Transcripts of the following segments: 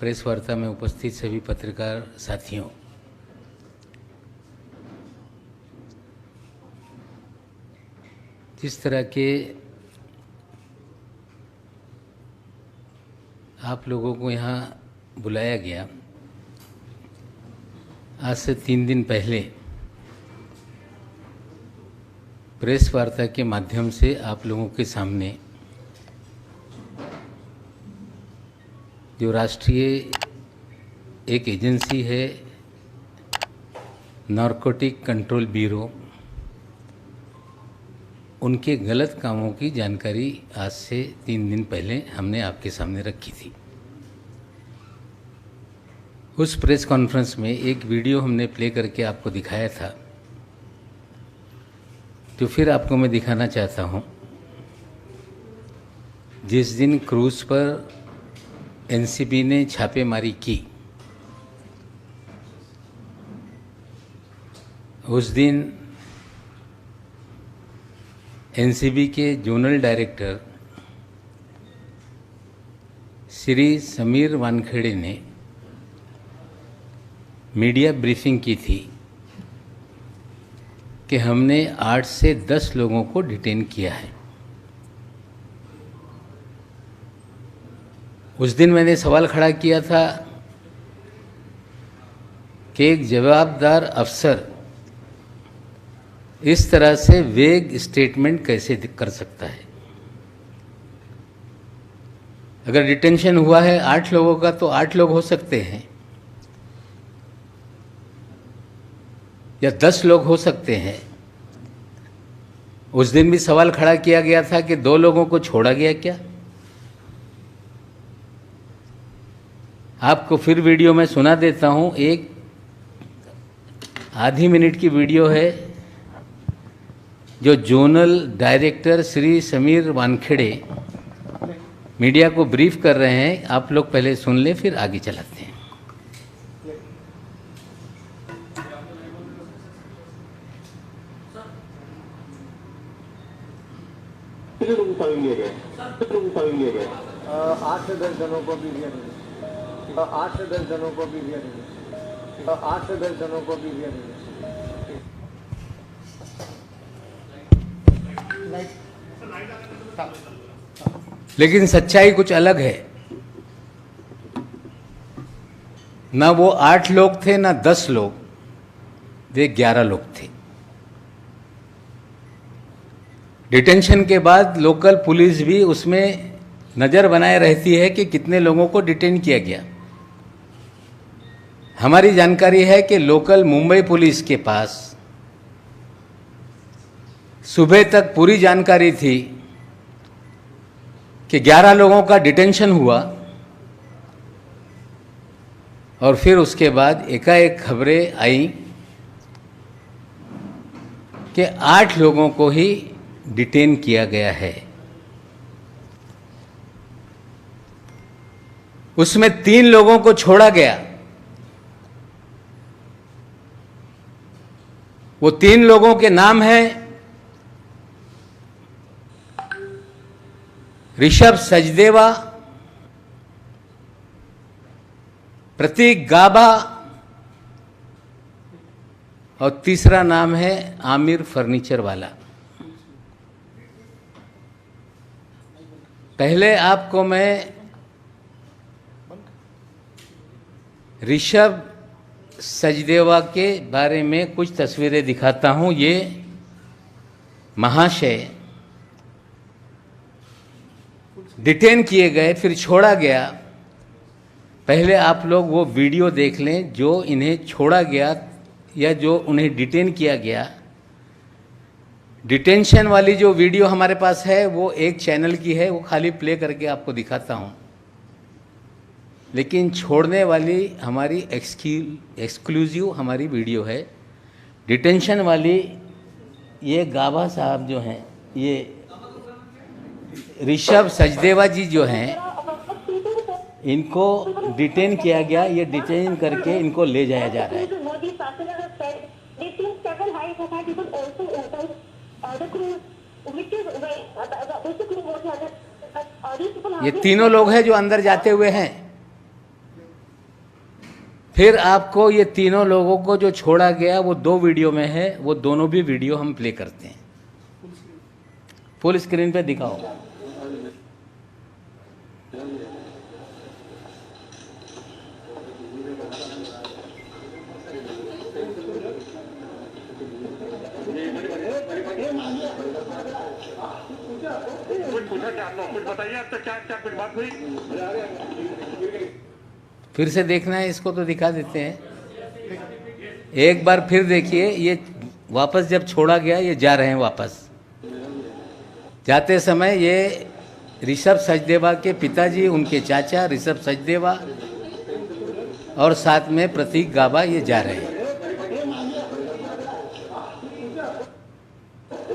Press वार्ता में उपस्थित सभी पत्रकार साथियों, जिस तरह के आप लोगों को यहाँ बुलाया गया, आज से 3 दिन पहले प्रेस वार्ता के माध्यम से आप लोगों के सामने जो राष्ट्रीय एक एजेंसी है नारकोटिक कंट्रोल ब्यूरो, उनके गलत कामों की जानकारी आज से 3 दिन पहले हमने आपके सामने रखी थी। उस प्रेस कॉन्फ्रेंस में एक वीडियो हमने प्ले करके आपको दिखाया था, जो फिर आपको मैं दिखाना चाहता हूं। जिस दिन क्रूज पर एनसीबी ने छापेमारी की, उस दिन एनसीबी के जोनल डायरेक्टर श्री समीर वानखेड़े ने मीडिया ब्रीफिंग की थी कि हमने 8 से 10 लोगों को डिटेन किया है। उस दिन मैंने सवाल खड़ा किया था कि एक जवाबदार अफसर इस तरह से वेग स्टेटमेंट कैसे कर सकता है। अगर डिटेंशन हुआ है 8 लोगों का तो 8 लोग हो सकते हैं या 10 लोग हो सकते हैं। उस दिन भी सवाल खड़ा किया गया था कि 2 लोगों को छोड़ा गया क्या। आपको फिर वीडियो में सुना देता हूं, एक आधी मिनट की वीडियो है जो zonal director Shri Sameer Wankhede media को ब्रीफ कर रहे हैं। आप लोग पहले सुन लें, फिर आगे चलाते हैं। कितने लोग फाइल लिए गए? 8 से 10 जनों को भी दिया नहीं। 8 से 10 जनों को भी दिया नहीं। 8 से 10 जनों को भी दिया नहीं। लेकिन सच्चाई कुछ अलग है। ना वो 8 लोग थे, ना 10 लोग, वे 11 लोग थे। डिटेंशन के बाद लोकल पुलिस भी उसमें नज़र बनाए रहती है कि कितने लोगों को डिटेन किया गया। हमारी जानकारी है कि लोकल मुंबई पुलिस के पास सुबह तक पूरी जानकारी थी कि 11 लोगों का डिटेंशन हुआ, और फिर उसके बाद एकाएक खबरें आई कि 8 लोगों को ही डिटेन किया गया है। उसमें 3 लोगों को छोड़ा गया। वो 3 लोगों के नाम हैं ऋषभ सचदेवा, प्रतीक गाबा, और तीसरा नाम है आमिर फर्नीचर वाला। पहले आपको मैं ऋषभ सचदेवा के बारे में कुछ तस्वीरें दिखाता हूं। ये महाशय डिटेन किए गए, फिर छोड़ा गया। पहले आप लोग वो वीडियो देख लें जो इन्हें छोड़ा गया या जो उन्हें डिटेन किया गया। डिटेंशन वाली जो वीडियो हमारे पास है वो एक चैनल की है, वो खाली प्ले करके आपको दिखाता हूँ। लेकिन छोड़ने वाली हमारी एक्सक्लूसिव हमारी वीडियो है। डिटेंशन वाली ये गाबा साहब जो हैं, ये ऋषभ सचदेवा जी जो हैं, इनको डिटेन किया गया। ये डिटेन करके इनको ले जाया जा रहा है। ये तीनों लोग हैं जो अंदर जाते हुए हैं। फिर आपको ये तीनों लोगों को जो छोड़ा गया वो 2 वीडियो में है, वो दोनों भी वीडियो हम प्ले करते हैं। फुल स्क्रीन पे दिखाओ। कुछ पूछा क्या आपको? कुछ बताइए आपसे क्या क्या कुछ बात हुई? फिर से देखना है इसको तो दिखा देते हैं। एक बार फिर देखिए, ये वापस जब छोड़ा गया, ये जा रहे हैं वापस। जाते समय ये ऋषभ सचदेवा के पिताजी, उनके चाचा ऋषभ सचदेवा और साथ में प्रतीक गाबा ये जा रहे हैं।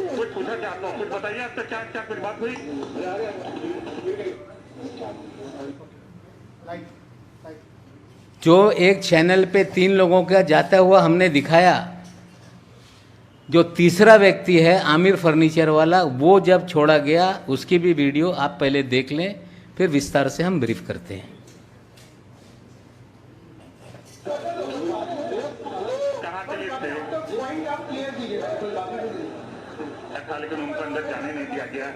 कुछ पूछा क्या आपको? कुछ बताइए आपसे क्या क्या कुछ बात हुई? जो एक चैनल पे 3 लोगों का जाता हुआ हमने दिखाया, जो तीसरा व्यक्ति है आमिर फर्नीचर वाला, वो जब छोड़ा गया उसकी भी वीडियो आप पहले देख लें, फिर विस्तार से हम ब्रीफ करते हैं। कहाँ के लिए थे? अच्छा, लेकिन उनको अंदर जाने नहीं दिया गया।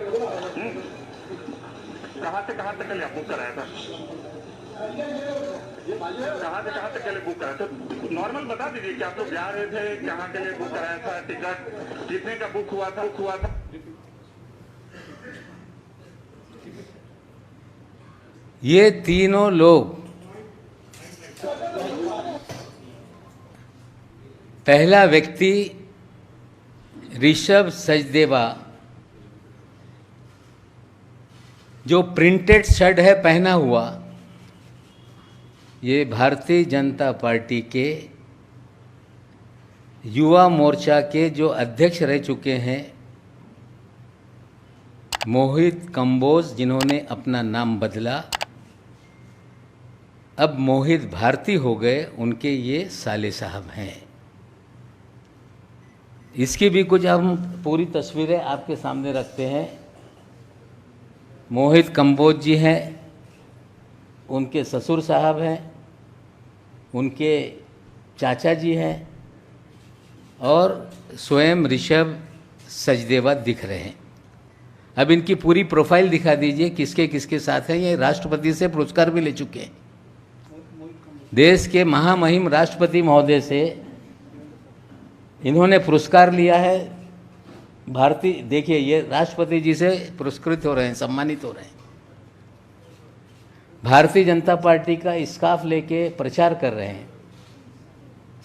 कहाँ से कहाँ तक के लिए बुक कराया था? कहाँ से कहाँ तक के लिए बुक कराया था? नॉर्मल बता दीजिए कि आप लोग जा रहे थे, कहाँ के लिए बुक कराया था, टिकट कितने का बुक हुआ था? ये तीनों लोग, पहला व्यक्ति ऋषभ सचदेवा, जो प्रिंटेड शर्ट है पहना हुआ, ये भारतीय जनता पार्टी के युवा मोर्चा के जो अध्यक्ष रह चुके हैं मोहित कंबोज, जिन्होंने अपना नाम बदला, अब मोहित भारती हो गए, उनके ये साले साहब हैं। इसकी भी कुछ हम पूरी तस्वीरें आपके सामने रखते हैं। मोहित कंबोज जी हैं, उनके ससुर साहब हैं, उनके चाचा जी हैं और स्वयं ऋषभ सचदेवा दिख रहे हैं। अब इनकी पूरी प्रोफाइल दिखा दीजिए, किसके किसके साथ हैं। ये राष्ट्रपति से पुरस्कार भी ले चुके हैं। देश के महामहिम राष्ट्रपति महोदय से इन्होंने पुरस्कार लिया है। भारतीय, देखिए ये राष्ट्रपति जी से पुरस्कृत हो रहे हैं, सम्मानित हो रहे हैं। भारतीय जनता पार्टी का स्कार्फ लेके प्रचार कर रहे हैं।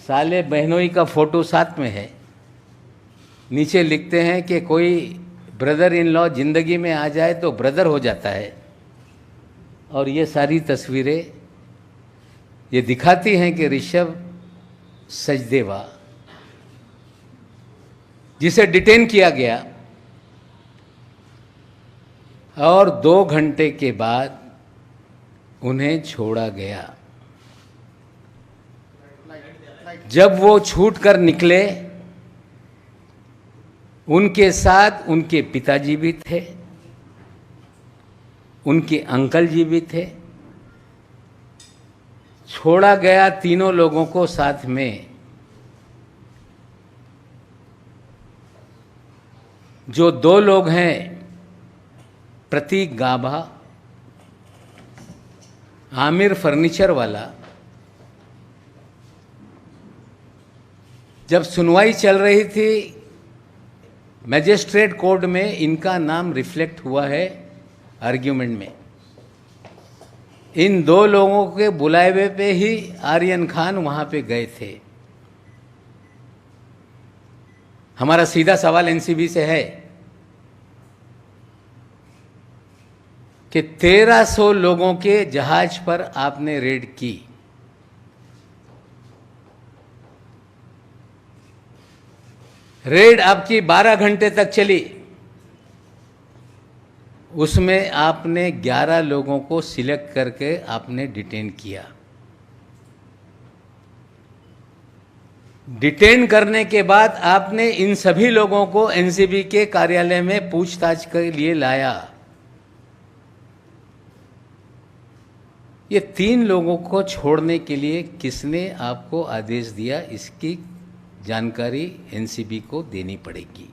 साले बहनोई का फोटो साथ में है। नीचे लिखते हैं कि कोई ब्रदर इन लॉ जिंदगी में आ जाए तो ब्रदर हो जाता है। और ये सारी तस्वीरें ये दिखाती हैं कि ऋषभ सचदेवा, जिसे डिटेन किया गया और 2 घंटे के बाद उन्हें छोड़ा गया। जब वो छूट कर निकले, उनके साथ उनके पिताजी भी थे, उनके अंकल जी भी थे। छोड़ा गया तीनों लोगों को साथ में। जो 2 लोग हैं, प्रतीक गाबा, आमिर फर्नीचर वाला, जब सुनवाई चल रही थी मैजिस्ट्रेट कोर्ट में, इनका नाम रिफ्लेक्ट हुआ है आर्ग्यूमेंट में। इन 2 लोगों के बुलावे पे ही आर्यन खान वहां पे गए थे। हमारा सीधा सवाल एनसीबी से है कि 1300 लोगों के जहाज पर आपने रेड की। रेड आपकी 12 घंटे तक चली। उसमें आपने 11 लोगों को सिलेक्ट करके आपने डिटेन किया। डिटेन करने के बाद आपने इन सभी लोगों को एनसीबी के कार्यालय में पूछताछ के लिए लाया। ये 3 लोगों को छोड़ने के लिए किसने आपको आदेश दिया, इसकी जानकारी एनसीबी को देनी पड़ेगी।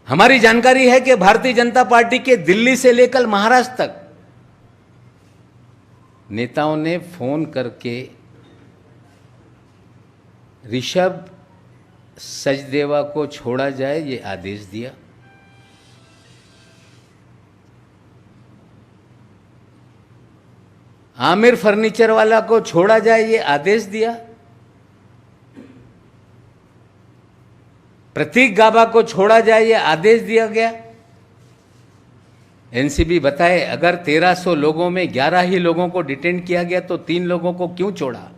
हमारी जानकारी है कि भारतीय जनता पार्टी के दिल्ली से लेकर महाराष्ट्र तक नेताओं ने फोन करके ऋषभ सचदेवा को छोड़ा जाए ये आदेश दिया। आमिर फर्नीचर वाला को छोड़ा जाए ये आदेश दिया। प्रतीक गाबा को छोड़ा जाए ये आदेश दिया गया। एनसीबी बताए, अगर 1300 लोगों में 11 ही लोगों को डिटेन किया गया तो 3 लोगों को क्यों छोड़ा?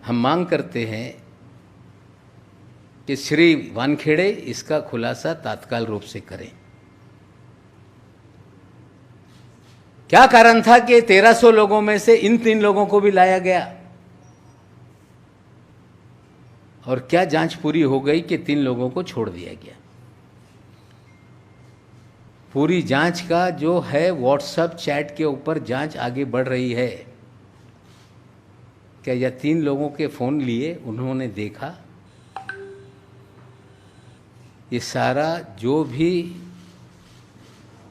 हम मांग करते हैं कि श्री वानखेड़े इसका खुलासा तत्काल रूप से करें। क्या कारण था कि 1300 लोगों में से इन 3 लोगों को भी लाया गया? और क्या जांच पूरी हो गई कि 3 लोगों को छोड़ दिया गया? पूरी जांच का जो है व्हाट्सएप चैट के ऊपर जांच आगे बढ़ रही है। क्या यह 3 लोगों के फ़ोन लिए उन्होंने देखा? ये सारा जो भी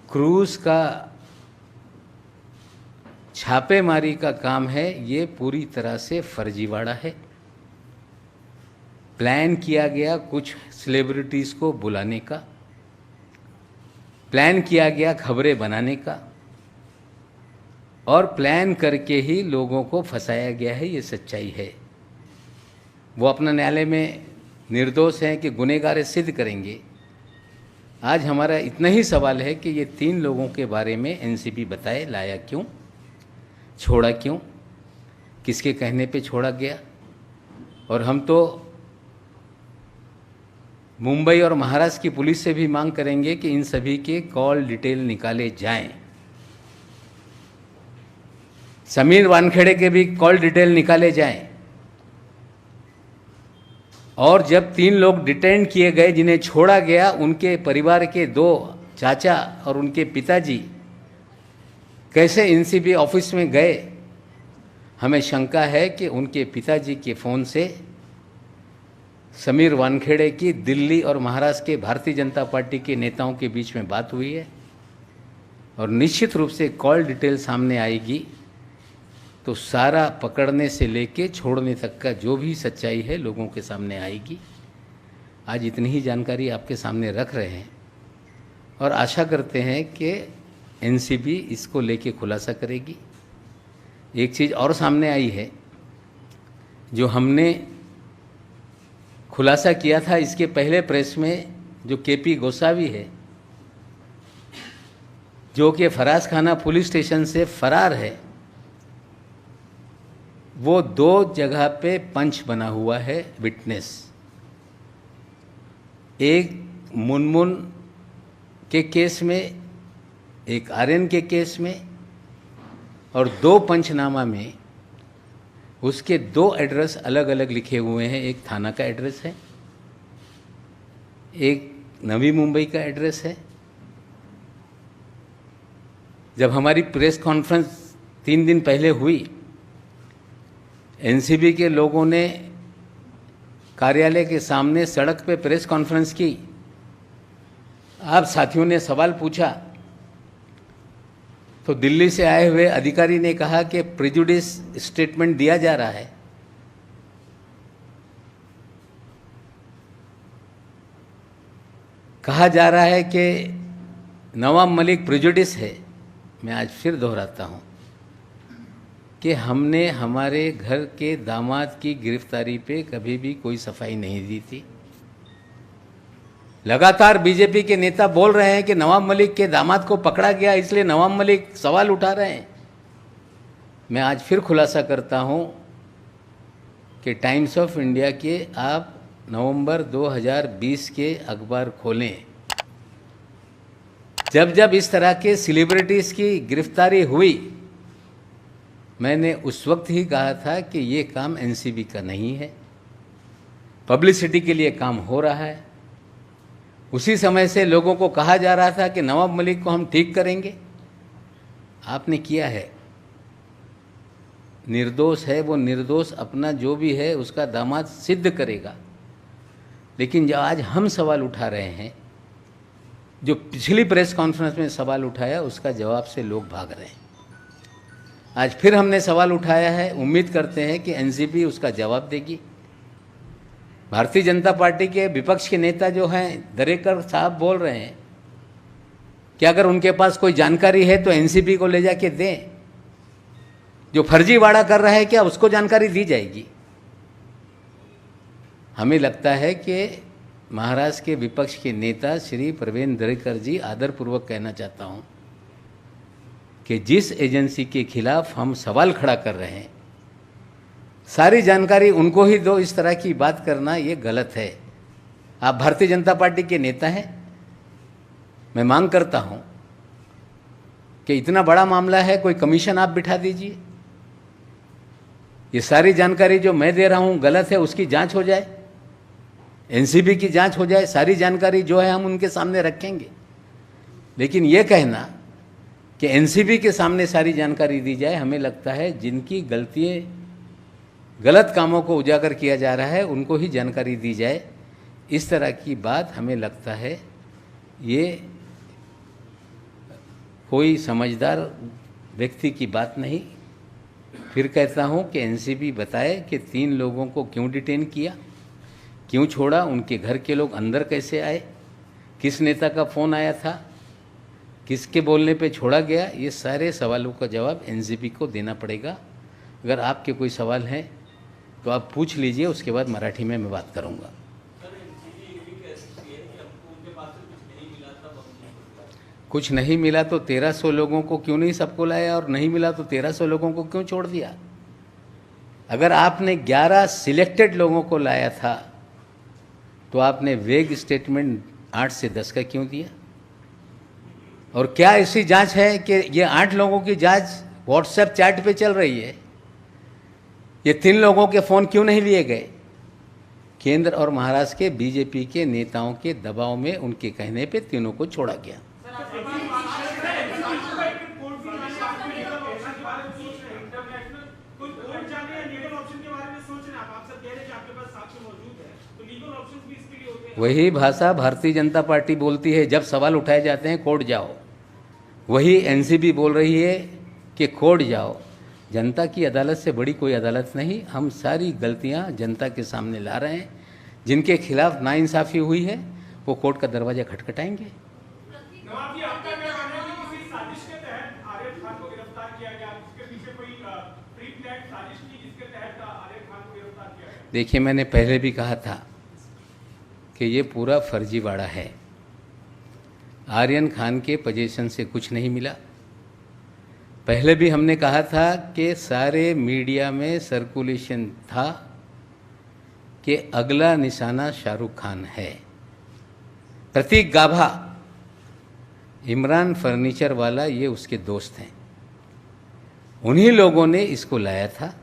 क्रूज का छापेमारी का काम है ये पूरी तरह से फर्जीवाड़ा है। प्लान किया गया कुछ सेलिब्रिटीज़ को बुलाने का, प्लान किया गया खबरें बनाने का, और प्लान करके ही लोगों को फंसाया गया है। ये सच्चाई है। वो अपना न्यायालय में निर्दोष हैं कि गुनहगार सिद्ध करेंगे। आज हमारा इतना ही सवाल है कि ये 3 लोगों के बारे में एनसीबी बताए, लाया क्यों, छोड़ा क्यों, किसके कहने पे छोड़ा गया। और हम तो मुंबई और महाराष्ट्र की पुलिस से भी मांग करेंगे कि इन सभी के कॉल डिटेल निकाले जाएं। समीर वानखेड़े के भी कॉल डिटेल निकाले जाएं। और जब 3 लोग डिटेन किए गए जिन्हें छोड़ा गया, उनके परिवार के 2 चाचा और उनके पिताजी कैसे एनसीबी ऑफिस में गए, हमें शंका है कि उनके पिताजी के फ़ोन से समीर वानखेड़े की दिल्ली और महाराष्ट्र के भारतीय जनता पार्टी के नेताओं के बीच में बात हुई है। और निश्चित रूप से कॉल डिटेल सामने आएगी तो सारा पकड़ने से लेके छोड़ने तक का जो भी सच्चाई है लोगों के सामने आएगी। आज इतनी ही जानकारी आपके सामने रख रहे हैं और आशा करते हैं कि एनसीबी इसको लेके खुलासा करेगी। एक चीज़ और सामने आई है जो हमने खुलासा किया था इसके पहले प्रेस में, जो केपी गोसावी है, जो कि फराज खाना पुलिस स्टेशन से फरार है, वो 2 जगह पे पंच बना हुआ है विटनेस। एक मुनमुन के केस में, एक आर्यन के केस में, और 2 पंचनामा में उसके 2 एड्रेस अलग अलग लिखे हुए हैं। एक थाना का एड्रेस है, एक नवी मुंबई का एड्रेस है। जब हमारी प्रेस कॉन्फ्रेंस 3 दिन पहले हुई, एनसीबी के लोगों ने कार्यालय के सामने सड़क पे प्रेस कॉन्फ्रेंस की। आप साथियों ने सवाल पूछा तो दिल्ली से आए हुए अधिकारी ने कहा कि प्रेजुडिस स्टेटमेंट दिया जा रहा है। कहा जा रहा है कि नवाब मलिक प्रेजुडिस है। मैं आज फिर दोहराता हूं कि हमने हमारे घर के दामाद की गिरफ्तारी पे कभी भी कोई सफाई नहीं दी थी। लगातार बीजेपी के नेता बोल रहे हैं कि नवाब मलिक के दामाद को पकड़ा गया इसलिए नवाब मलिक सवाल उठा रहे हैं। मैं आज फिर खुलासा करता हूं कि टाइम्स ऑफ इंडिया के आप नवंबर 2020 के अखबार खोलें। जब जब इस तरह के सेलिब्रिटीज़ की गिरफ्तारी हुई, मैंने उस वक्त ही कहा था कि ये काम एनसीबी का नहीं है, पब्लिसिटी के लिए काम हो रहा है। उसी समय से लोगों को कहा जा रहा था कि नवाब मलिक को हम ठीक करेंगे। आपने किया है, निर्दोष है वो, निर्दोष अपना जो भी है उसका दामाद सिद्ध करेगा। लेकिन जब आज हम सवाल उठा रहे हैं, जो पिछली प्रेस कॉन्फ्रेंस में सवाल उठाया उसका जवाब से लोग भाग रहे हैं। आज फिर हमने सवाल उठाया है, उम्मीद करते हैं कि एनसीपी उसका जवाब देगी। भारतीय जनता पार्टी के विपक्ष के नेता जो हैं दरेकर साहब बोल रहे हैं कि अगर उनके पास कोई जानकारी है तो एनसीपी को ले जाके दें। जो फर्जीवाड़ा कर रहा है क्या उसको जानकारी दी जाएगी? हमें लगता है कि महाराष्ट्र के विपक्ष के नेता श्री प्रवीण दरेकर जी, आदरपूर्वक कहना चाहता हूं कि जिस एजेंसी के खिलाफ हम सवाल खड़ा कर रहे हैं सारी जानकारी उनको ही दो, इस तरह की बात करना ये गलत है। आप भारतीय जनता पार्टी के नेता हैं, मैं मांग करता हूं कि इतना बड़ा मामला है, कोई कमीशन आप बिठा दीजिए, ये सारी जानकारी जो मैं दे रहा हूं गलत है उसकी जांच हो जाए, एनसीबी की जांच हो जाए, सारी जानकारी जो है हम उनके सामने रखेंगे। लेकिन ये कहना कि एनसीबी के सामने सारी जानकारी दी जाए, हमें लगता है जिनकी गलतियां, गलत कामों को उजागर किया जा रहा है उनको ही जानकारी दी जाए, इस तरह की बात हमें लगता है ये कोई समझदार व्यक्ति की बात नहीं। फिर कहता हूं कि एनसीबी बताए कि 3 लोगों को क्यों डिटेन किया, क्यों छोड़ा, उनके घर के लोग अंदर कैसे आए, किस नेता का फ़ोन आया था, किसके बोलने पे छोड़ा गया, ये सारे सवालों का जवाब एनसीबी को देना पड़ेगा। अगर आपके कोई सवाल हैं तो आप पूछ लीजिए, उसके बाद मराठी में मैं बात करूंगा। कुछ नहीं मिला तो 1300 लोगों को क्यों नहीं सबको लाया, और नहीं मिला तो 1300 लोगों को क्यों छोड़ दिया? अगर आपने 11 सिलेक्टेड लोगों को लाया था तो आपने वेग स्टेटमेंट 8 से 10 का क्यों दिया? और क्या ऐसी जांच है कि ये 8 लोगों की जांच व्हाट्सएप चैट पे चल रही है? ये 3 लोगों के फ़ोन क्यों नहीं लिए गए? केंद्र और महाराष्ट्र के बीजेपी के नेताओं के दबाव में, उनके कहने पे तीनों को छोड़ा गया। वही भाषा भारतीय जनता पार्टी बोलती है जब सवाल उठाए जाते हैं कोर्ट जाओ, वही एनसीबी बोल रही है कि कोर्ट जाओ। जनता की अदालत से बड़ी कोई अदालत नहीं। हम सारी गलतियां जनता के सामने ला रहे हैं। जिनके खिलाफ नाइंसाफ़ी हुई है वो कोर्ट का दरवाज़ा खटखटाएंगे। देखिए, मैंने पहले भी कहा था कि ये पूरा फर्जीवाड़ा है। आर्यन खान के पोजीशन से कुछ नहीं मिला। पहले भी हमने कहा था कि सारे मीडिया में सर्कुलेशन था कि अगला निशाना शाहरुख खान है। प्रतीक गाभा, इमरान फर्नीचर वाला, ये उसके दोस्त हैं। उन्हीं लोगों ने इसको लाया था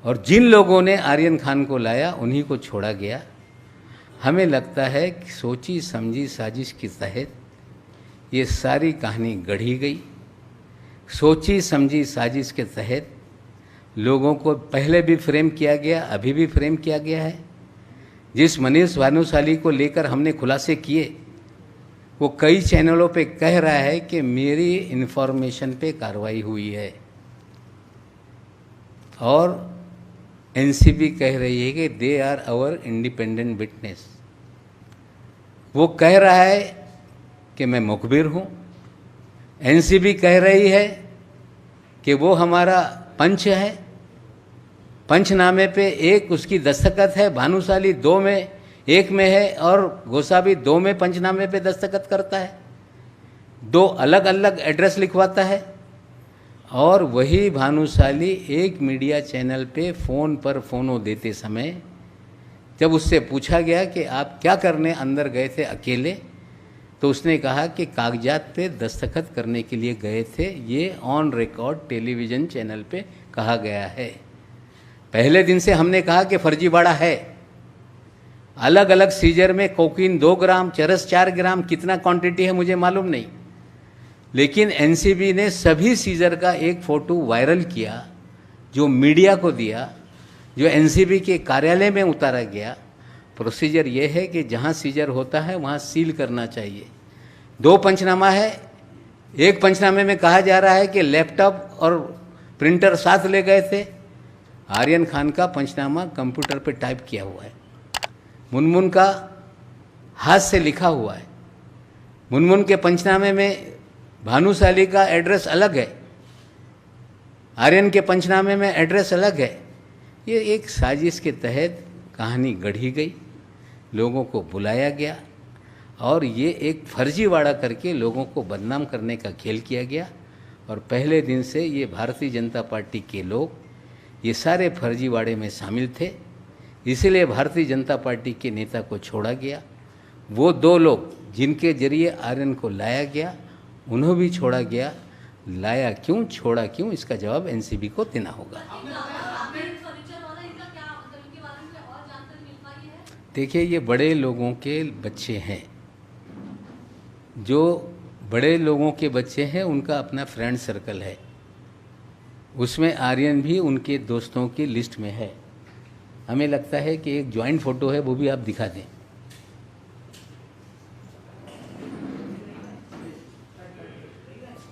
और जिन लोगों ने आर्यन खान को लाया उन्हीं को छोड़ा गया। हमें लगता है कि सोची समझी साजिश के तहत ये सारी कहानी गढ़ी गई। सोची समझी साजिश के तहत लोगों को पहले भी फ्रेम किया गया, अभी भी फ्रेम किया गया है। जिस मनीष भानुशाली को लेकर हमने खुलासे किए वो कई चैनलों पे कह रहा है कि मेरी इन्फॉर्मेशन पे कार्रवाई हुई है, और एनसीबी कह रही है कि they are our independent witness. वो कह रहा है कि मैं मुखबिर हूँ। एनसीबी कह रही है कि वो हमारा पंच है। पंचनामे पे एक उसकी दस्तखत है, भानुशाली 2 में 1 में है और गोसावी 2 में पंचनामे पे दस्तखत करता है। 2 अलग अलग एड्रेस लिखवाता है। और वही भानुशाली एक मीडिया चैनल पे फ़ोन पर फ़ोनों देते समय जब उससे पूछा गया कि आप क्या करने अंदर गए थे अकेले, तो उसने कहा कि कागजात पे दस्तखत करने के लिए गए थे। ये ऑन रिकॉर्ड टेलीविज़न चैनल पे कहा गया है। पहले दिन से हमने कहा कि फर्जीवाड़ा है। अलग अलग सीजर में कोकीन 2 ग्राम, चरस 4 ग्राम, कितना क्वांटिटी है मुझे मालूम नहीं, लेकिन एनसीबी ने सभी सीजर का एक फ़ोटो वायरल किया, जो मीडिया को दिया, जो एनसीबी के कार्यालय में उतारा गया। प्रोसीजर ये है कि जहाँ सीजर होता है वहाँ सील करना चाहिए। 2 पंचनामा है। एक पंचनामे में कहा जा रहा है कि लैपटॉप और प्रिंटर साथ ले गए थे। आर्यन खान का पंचनामा कंप्यूटर पे टाइप किया हुआ है, मुनमुन का हाथ से लिखा हुआ है। मुनमुन के पंचनामे में भानुशाली का एड्रेस अलग है, आर्यन के पंचनामे में एड्रेस अलग है। ये एक साजिश के तहत कहानी गढ़ी गई, लोगों को बुलाया गया और ये एक फर्जीवाड़ा करके लोगों को बदनाम करने का खेल किया गया। और पहले दिन से ये भारतीय जनता पार्टी के लोग ये सारे फर्जीवाड़े में शामिल थे, इसलिए भारतीय जनता पार्टी के नेता को छोड़ा गया। वो 2 लोग जिनके जरिए आर्यन को लाया गया, उन्हें भी छोड़ा गया। लाया क्यों, छोड़ा क्यों, इसका जवाब एनसीबी को देना होगा। देखिए, ये बड़े लोगों के बच्चे हैं, जो बड़े लोगों के बच्चे हैं उनका अपना फ्रेंड सर्कल है, उसमें आर्यन भी उनके दोस्तों की लिस्ट में है। हमें लगता है कि एक जॉइंट फोटो है, वो भी आप दिखा दें।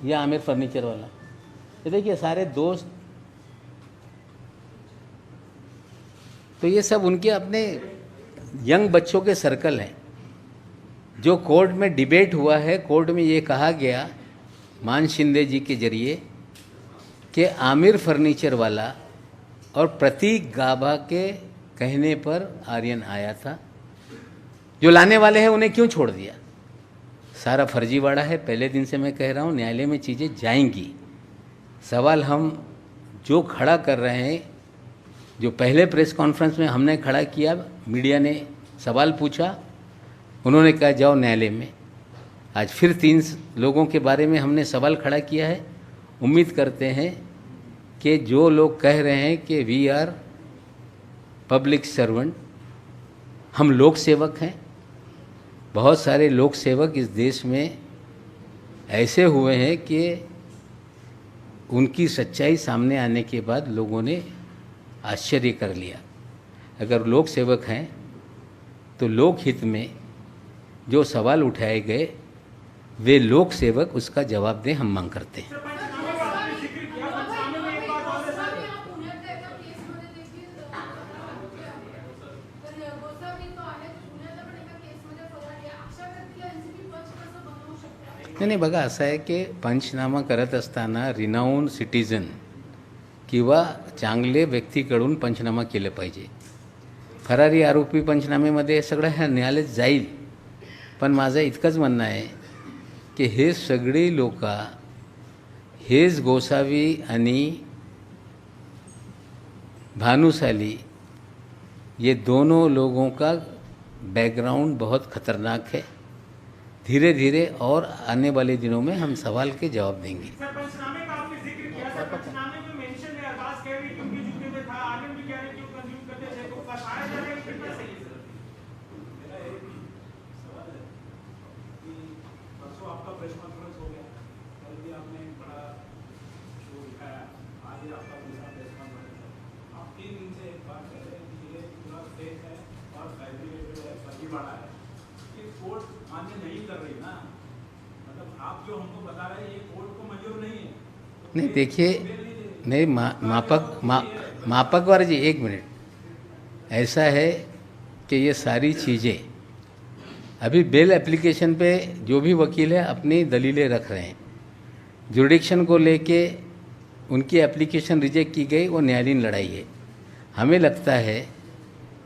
यह आमिर फर्नीचर वाला, ये देखिए सारे दोस्त, तो ये सब उनके अपने यंग बच्चों के सर्कल हैं। जो कोर्ट में डिबेट हुआ है, कोर्ट में ये कहा गया मान शिंदे जी के जरिए कि आमिर फर्नीचर वाला और प्रतीक गाभा के कहने पर आर्यन आया था, जो लाने वाले हैं उन्हें क्यों छोड़ दिया। सारा फर्जीवाड़ा है। पहले दिन से मैं कह रहा हूँ, न्यायालय में चीज़ें जाएंगी। सवाल हम जो खड़ा कर रहे हैं, जो पहले प्रेस कॉन्फ्रेंस में हमने खड़ा किया, मीडिया ने सवाल पूछा, उन्होंने कहा जाओ न्यायालय में। आज फिर 3 लोगों के बारे में हमने सवाल खड़ा किया है। उम्मीद करते हैं कि जो लोग कह रहे हैं कि वी आर पब्लिक सर्वेंट, हम लोक सेवक हैं, बहुत सारे लोक सेवक इस देश में ऐसे हुए हैं कि उनकी सच्चाई सामने आने के बाद लोगों ने आश्चर्य कर लिया। अगर लोक सेवक हैं तो लोक हित में जो सवाल उठाए गए, वे लोक सेवक उसका जवाब दें, हम मांग करते हैं। नाही बघा, असं आहे की पंचनामा करत असताना रिनाऊंड सिटीजन किंवा चांगले व्यक्तीकडून पंचनामा केले पाहिजे। फरारी आरोपी पंचनामेमध्ये सगळं ह्या न्यायालयात जाईल, पण माझं इतकंच म्हणणं आहे की हे सगळे लोक, हेच गोसावी आणि भानुशाली, ये दोनों लोगों का बैकग्राउंड बहुत खतरनाक है। धीरे धीरे और आने वाले दिनों में हम सवाल के जवाब देंगे। सर, पंचनामे का आपने जिक्र किया, सर पंचनामे में मेंशन है अरबाज कह रही क्योंकि झुके में था, आर्यन भी कह रहे क्यों कंज्यूम करते थे, तो बताया जा रहा है कि कितना सही है। सर मेरा एक सवाल है कि परसों आपका प्रेस कॉन्फ्रेंस हो गया, कल भी आपने बड़ा शो दिखाया, आज ही आपका दूसरा प्रेस कॉन्फ्रेंस है। आप 3 दिन से एक बात कह रहे हैं कि ये पूरा फेक है और फैब्रिकेटेड है, फर्जीवाड़ा है। ये कोर्ट मान्य नहीं कर रही ना, मतलब आप जो हमको बता रहे हैं ये कोर्ट को मंजूर नहीं है। नहीं देखिए, नहीं मापक वाले जी, 1 मिनट। ऐसा है कि ये सारी चीज़ें अभी बेल एप्लीकेशन पे जो भी वकील है अपनी दलीलें रख रहे हैं। जुरिडिक्शन को लेके उनकी एप्लीकेशन रिजेक्ट की गई, वो न्यायालयीन लड़ाई है। हमें लगता है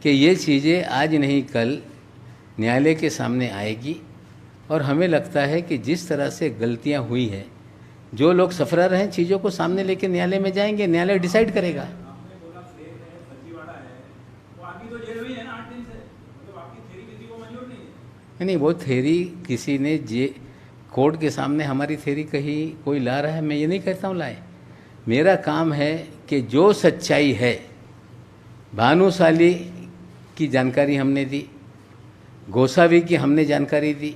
कि ये चीज़ें आज नहीं कल न्यायालय के सामने आएगी, और हमें लगता है कि जिस तरह से गलतियां हुई है, जो लोग सफरर हैं, चीज़ों को सामने लेके न्यायालय में जाएंगे, न्यायालय डिसाइड करेगा। आपने बोला फेक है, फर्जीवाड़ा है, वो आदमी तो जेल में ही है ना 8 दिन से, मतलब आपकी थ्योरी किसी को मंजूर नहीं है। नहीं, वो थ्योरी किसी ने कोर्ट के सामने हमारी थ्योरी कही कोई ला रहा है, मैं ये नहीं कहता हूँ लाए। मेरा काम है कि जो सच्चाई है, भानुशाली की जानकारी हमने दी, गोसावी की हमने जानकारी दी।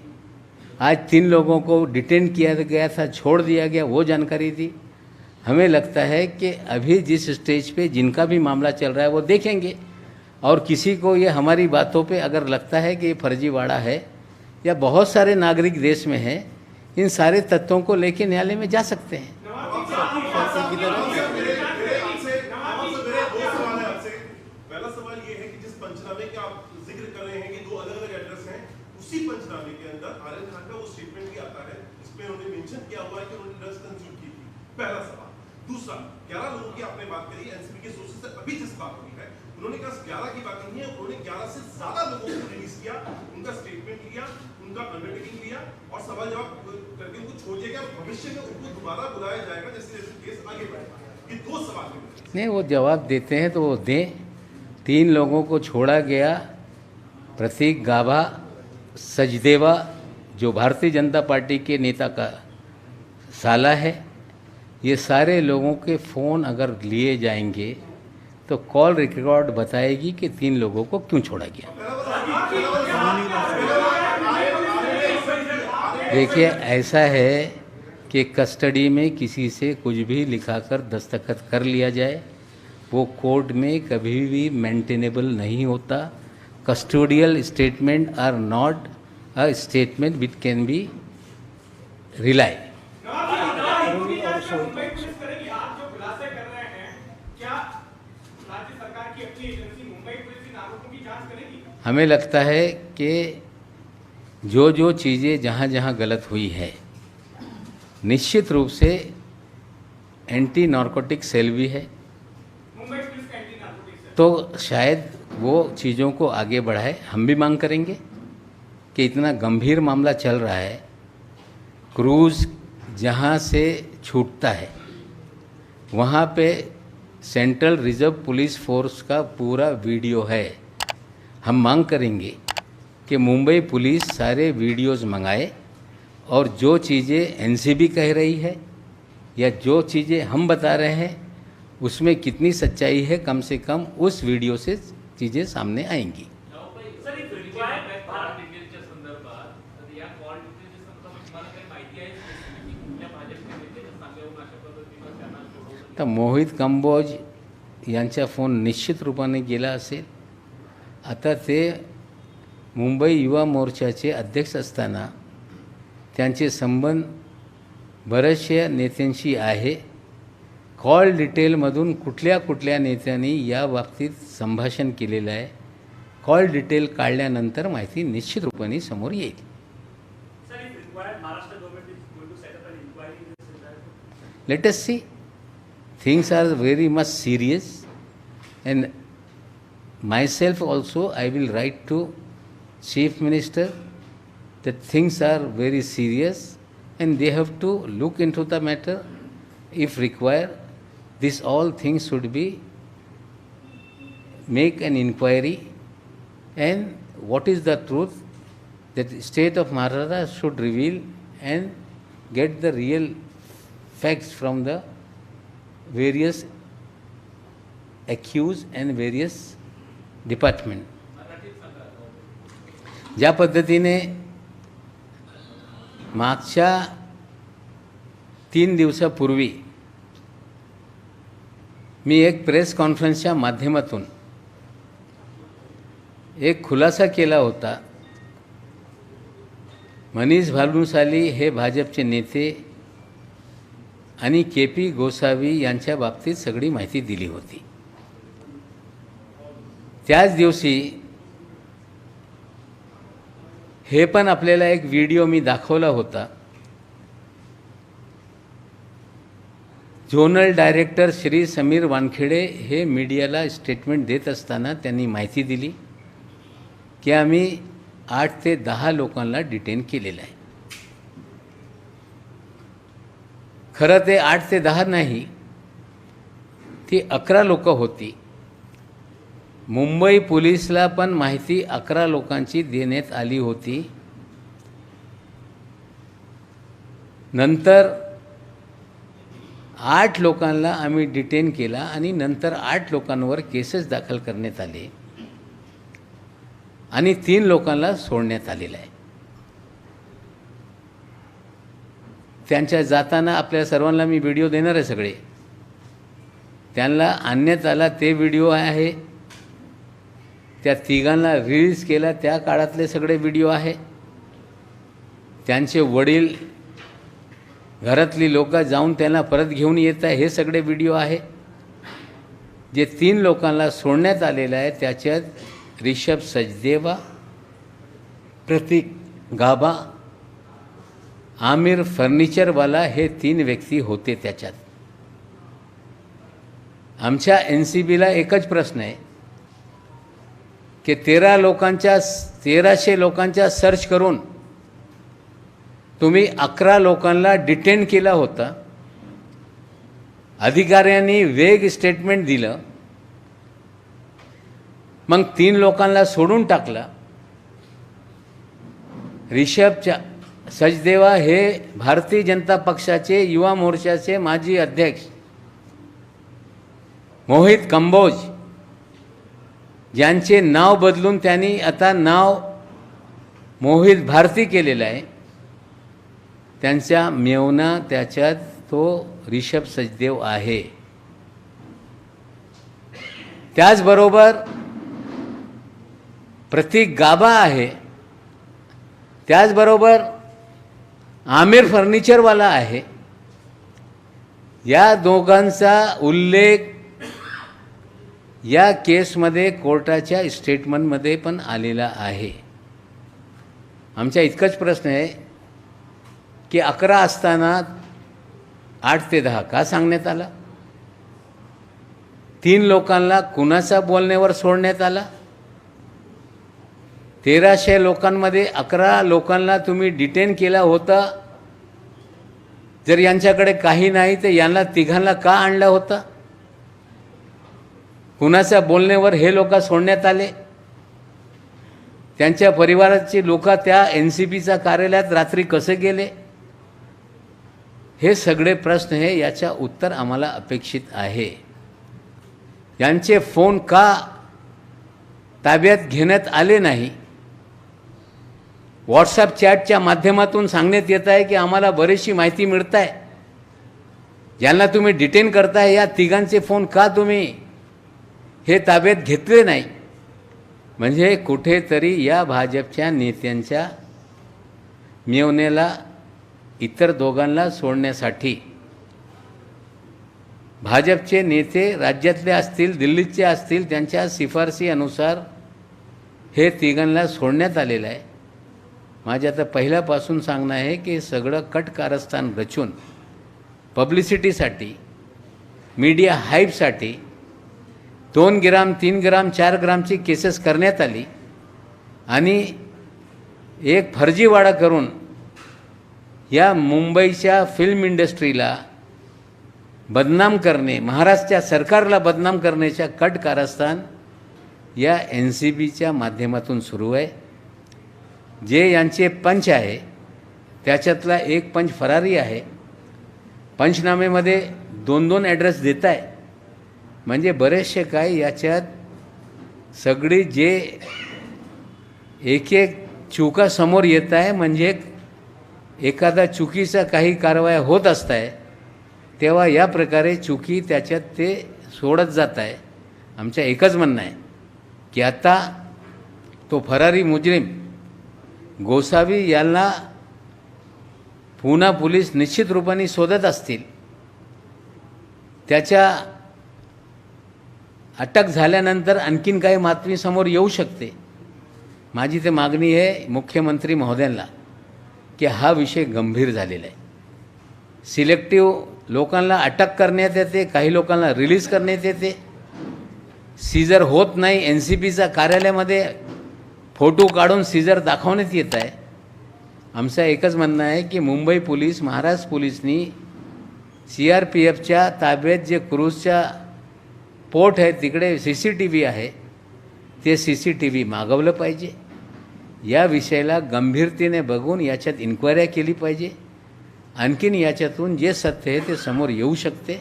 आज 3 लोगों को डिटेन किया गया था, छोड़ दिया गया, वो जानकारी दी। हमें लगता है कि अभी जिस स्टेज पे जिनका भी मामला चल रहा है वो देखेंगे, और किसी को ये हमारी बातों पे अगर लगता है कि ये फर्जीवाड़ा है या बहुत सारे नागरिक देश में हैं, इन सारे तथ्यों को लेके न्यायालय में जा सकते हैं। पहला सवाल ये है कि जिस पंचनामे का आप जिक्र कर रहे हैं कि 2 अलग-अलग एड्रेस हैं, उसी पंचनामे के अंदर आर्यन खान का वो स्टेटमेंट भी आता है, इसमें उन्होंने मेंशन किया हुआ है कि उन्होंने ड्रग्स कंज्यूम की थी। पहला सवाल। दूसरा, 11 लोगों की आपने बात करी, एनसीबी के सोर्सेस से अभी जिस बात हुई है, उन्होंने कहा 11 की बात नहीं है, उन्होंने 11 से ज्यादा लोगों को रिलीज किया, उनका स्टेटमेंट लिया, उनका अंडरटेकिंग लिया और सवाल जवाब करके उनको छोड़ दिया गया। भविष्य में उनको दोबारा बुलाया जाएगा जैसे जैसे केस आगे बढ़ेगा। ये 2 सवाल हैं। नहीं, वो जवाब देते हैं तो वो दें। 3 लोगों को छोड़ा गया, प्रतीक गाभा, सचदेवा जो भारतीय जनता पार्टी के नेता का साला है, ये सारे लोगों के फ़ोन अगर लिए जाएंगे तो कॉल रिकॉर्ड बताएगी कि 3 लोगों को क्यों छोड़ा गया। देखिए, ऐसा है कि कस्टडी में किसी से कुछ भी लिखाकर दस्तखत कर लिया जाए, वो कोर्ट में कभी भी मेंटेनेबल नहीं होता। Custodial statement are not a statement which can be rely. हमें लगता है कि जो जो चीज़ें जहाँ जहाँ गलत हुई है, निश्चित रूप से एंटी नारकोटिक सेल भी है, तो शायद वो चीज़ों को आगे बढ़ाए। हम भी मांग करेंगे कि इतना गंभीर मामला चल रहा है, क्रूज़ जहाँ से छूटता है वहाँ पे सेंट्रल रिजर्व पुलिस फोर्स का पूरा वीडियो है। हम मांग करेंगे कि मुंबई पुलिस सारे वीडियोस मंगाए और जो चीज़ें एनसीबी कह रही है या जो चीज़ें हम बता रहे हैं उसमें कितनी सच्चाई है, कम से कम उस वीडियो से चीज़ें सामने आएंगी। तर मोहित कंबोज यांचा फोन निश्चित रूपाने गेला असेल। आता ते मुंबई युवा मोर्चाचे अध्यक्ष असताना त्यांचे संबंध बऱ्याचशा नेत्यांशी आहे। कॉल डिटेलमधून कुठल्या कुठल्या नेत्यांनी या बाबतीत संभाषण केलेलं आहे, कॉल डिटेल काढल्यानंतर माहिती निश्चित रूपाने समोर येईल। Let us see, things are very much serious, and myself also I will write to Chief Minister that things are very serious and they have to look into the matter. If required, this all things should be make an inquiry, and what is the truth that state of Maharashtra should reveal and get the real facts from the various accused and various department. ज्या पद्धतीने मागच्या 3 दिवसापूर्वी मी एक press कॉन्फरन्सच्या माध्यमातून एक खुलासा केला होता। मनीष भानुशाली हे भाजपचे नेते आणि केपी गोसावी यांच्या बाबतीत सगळी माहिती दिली होती। त्याच दिवशी हे पण आपल्याला एक व्हिडिओ मी दाखवला होता। झोनल डायरेक्टर श्री समीर वानखेडे हे मीडियाला स्टेटमेंट देत असताना त्यांनी माहिती दिली की आम्ही 8 ते 10 लोकांना डिटेन केलेलं आहे। खरं ते 8 ते 10 नाही, ती 11 लोक होती। मुंबई पोलिसला पण माहिती 11 लोकांची देण्यात आली होती। नंतर 8 लोकांना आम्ही डिटेन केला आणि नंतर 8 लोकांवर केसेस दाखल करण्यात आले आणि 3 लोकांना सोडण्यात आलेलं आहे. त्यांच्या जाताना आपल्या सर्वांना मी व्हिडिओ देणार आहे सगळे. त्यांना आणण्यात आला ते व्हिडिओ आहे. त्या तिघांना रिलीज केला त्या काळातले सगळे व्हिडिओ आहे. त्यांचे वडील, घरातली लोक जाऊन त्यांना परत घेऊन येत आहे हे सगळे व्हिडिओ आहे. जे 3 लोकांना सोडण्यात आलेलं आहे त्याच्यात ऋषभ सचदेवा, प्रतीक गाबा, आमिर फर्निचरवाला हे 3 व्यक्ती होते त्याच्यात. आमच्या NCBला एकच प्रश्न आहे की 1300 लोकांचा सर्च करून तुम्ही 11 लोकांना डिटेन केला होता. अधिकाऱ्यांनी वेग स्टेटमेंट दिलं, मग 3 लोकांना सोडून टाकला. ऋषभ सचदेवा हे भारतीय जनता पक्षाचे युवा मोर्चाचे माजी अध्यक्ष मोहित कंबोज, ज्यांचे नाव बदलून त्यांनी आता नाव मोहित भारती केलेलं आहे, त्यांचा मेवना त्याच्यात तो ऋषभ सचदेव आहे. त्याचबरोबर प्रतीक गाबा आहे. त्याचबरोबर आमिर फर्निचरवाला आहे. या दोघांचा उल्लेख या केसमध्ये कोर्टाच्या स्टेटमेंटमध्ये पण आलेला आहे. आमचा इतकाच प्रश्न आहे की 11 असताना 8 ते 10 का सांगण्यात आला? 3 लोकांना कुणाच्या बोलण्यावर सोडण्यात आला? 1300 लोकांमध्ये 11 लोकांना तुम्ही डिटेन केला होता. जर यांच्याकडे काही नाही तर यांना तिघांना का आणला होता? कुणाच्या बोलण्यावर हे लोक सोडण्यात आले? त्यांच्या परिवाराची लोक त्या NCBच्या कार्यालयात रात्री कसे गेले? हे सगळे प्रश्न हे याचा उत्तर आम्हाला अपेक्षित आहे. यांचे फोन का ताब्यात घेण्यात आले नाही? व्हॉट्सअप चॅटच्या माध्यमातून सांगण्यात येत आहे की आम्हाला बरीचशी माहिती मिळत आहे. ज्यांना तुम्ही डिटेन करताय या तिघांचे फोन का तुम्ही हे ताब्यात घेतले नाही? म्हणजे कुठेतरी या भाजपच्या नेत्यांच्या मेवण्याला इतर दोघांना सोडण्यासाठी भाजपचे नेते राज्यातले असतील, दिल्लीचे असतील, त्यांच्या शिफारशीनुसार हे तिघांना सोडण्यात आलेलं आहे. माझे आता पहिल्यापासून सांगणं आहे की सगळं कट कारस्थान रचून पब्लिसिटीसाठी, मीडिया हाईपसाठी 2 ग्राम, 3 ग्राम, 4 ग्रामची केसेस करण्यात आली आणि एक फर्जीवाडा करून या मुंबईच्या फिल्म इंडस्ट्रीला बदनाम करणे, महाराष्ट्राच्या सरकारला बदनाम करण्याच्या कट कारस्थान या NCBच्या माध्यमातून सुरू आहे. जे यांचे पंच आहे त्याच्यातला एक पंच फरारी आहे. पंचनामेमध्ये 2-2 ॲड्रेस देत आहे. म्हणजे बरेचसे काय याच्यात सगळी जे एक चुका समोर येत आहे, म्हणजे एखादा चुकीचा काही कारवाया होत असत आहे तेव्हा या प्रकारे चुकी त्याच्यात ते सोडत जात आहे. आमचं एकच म्हणणं आहे की आता तो फरारी मुजरिम गोसावी यांना पुन्हा पोलीस निश्चित रूपाने शोधत असतील. त्याच्या अटक झाल्यानंतर आणखीन काही बातमी समोर येऊ शकते. माझी ते मागणी आहे मुख्यमंत्री महोदयांना की हा विषय गंभीर झालेला आहे. सिलेक्टिव्ह लोकांना अटक करण्यात येते, काही लोकांना रिलीज करण्यात येते, सीजर होत नाही. NCBच्या कार्यालयामध्ये फोटो काढून सीजर दाखवण्यात येत आहे. आमचं एकच म्हणणं आहे की मुंबई पोलीस, महाराष्ट्र पोलिसनी CRPFच्या ताब्यात जे क्रूजच्या पोर्ट आहे तिकडे CCTV आहे, ते CCTV मागवलं पाहिजे. या विषयाला गंभीरतेने बघून याच्यात इन्क्वायरी केली पाहिजे. आणखीन याच्यातून जे सत्य आहे ते समोर येऊ शकते.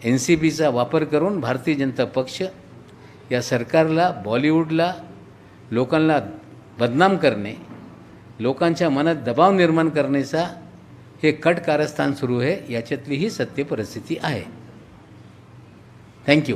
NCBचा वापर करून भारतीय जनता पक्ष या सरकारला, बॉलिवूडला लोकांना बदनाम करणे, लोकांच्या मनात दबाव निर्माण करण्याचा हे कट कारस्थान सुरू आहे. याच्यातली ही सत्य परिस्थिती आहे. थँक्यू.